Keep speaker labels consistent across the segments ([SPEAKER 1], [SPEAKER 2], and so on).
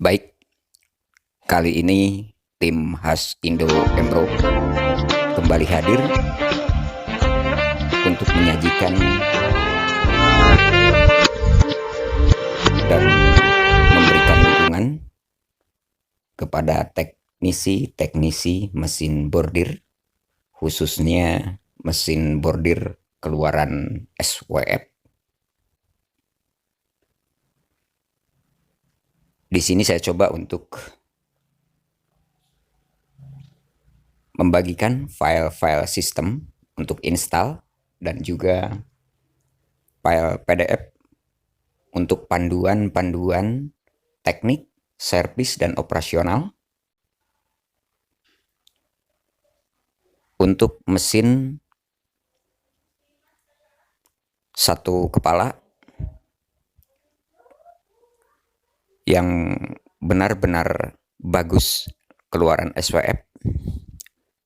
[SPEAKER 1] Baik, kali ini tim khas Indo Emro kembali hadir untuk menyajikan dan memberikan dukungan kepada teknisi mesin bordir, khususnya mesin bordir keluaran SWF. Di sini saya coba untuk membagikan file-file sistem untuk install dan juga file PDF untuk panduan-panduan teknik, servis, dan operasional untuk mesin satu kepala yang benar-benar bagus keluaran SWF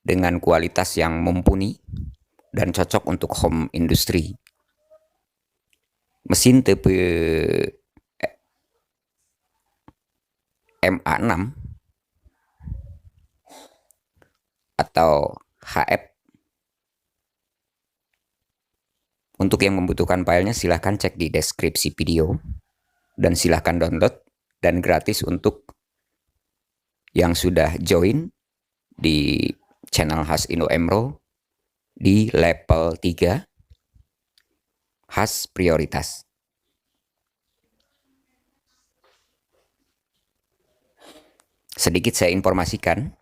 [SPEAKER 1] dengan kualitas yang mumpuni dan cocok untuk home industry. Mesin tipe MA6 atau HF. Untuk yang membutuhkan filenya silahkan cek di deskripsi video dan silahkan download, dan gratis untuk yang sudah join di channel khas Indo Emro di level 3 khas prioritas. Sedikit saya informasikan,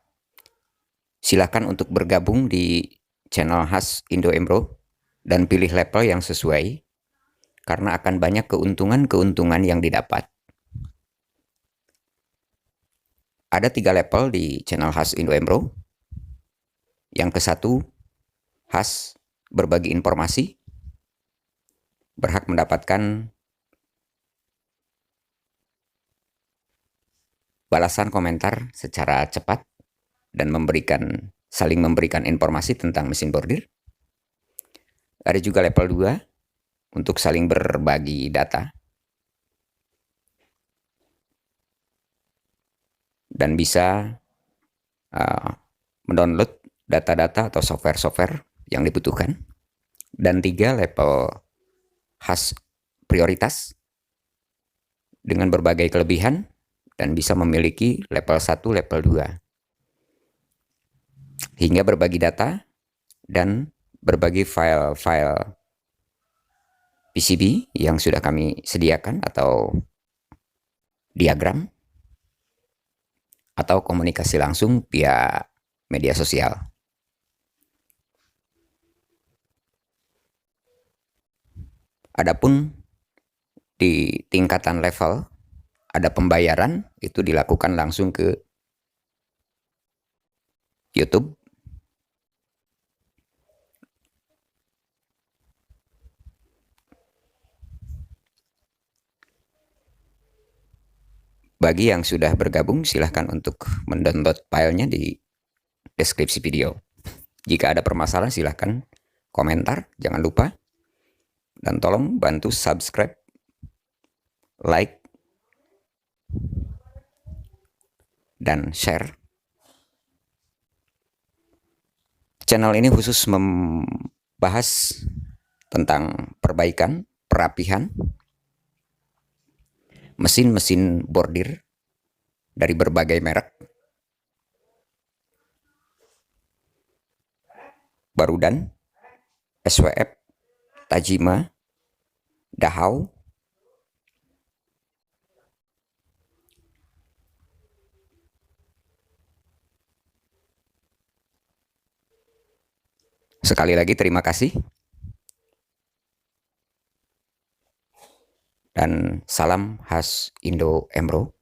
[SPEAKER 1] silakan untuk bergabung di channel khas Indo Emro dan pilih level yang sesuai, karena akan banyak keuntungan-keuntungan yang didapat. Ada 3 level di channel khas Indo Emro. Yang ke-1, khas berbagi informasi, berhak mendapatkan balasan komentar secara cepat dan saling memberikan informasi tentang mesin bordir. Ada juga level 2 untuk saling berbagi data dan bisa mendownload data-data atau software-software yang dibutuhkan. Dan 3 level khas prioritas dengan berbagai kelebihan dan bisa memiliki level 1, level 2 hingga berbagi data dan berbagi file-file PCB yang sudah kami sediakan atau diagram atau komunikasi langsung via media sosial. Adapun di tingkatan level ada pembayaran, itu dilakukan langsung ke YouTube. Bagi yang sudah bergabung, silahkan untuk mendownload filenya di deskripsi video. Jika ada permasalahan, silahkan komentar, jangan lupa. Dan tolong bantu subscribe, like, dan share. Channel ini khusus membahas tentang perbaikan, perapihan mesin-mesin bordir dari berbagai merek, Barudan, SWF, Tajima, Dahau, sekali lagi terima kasih dan salam khas Indo Emro.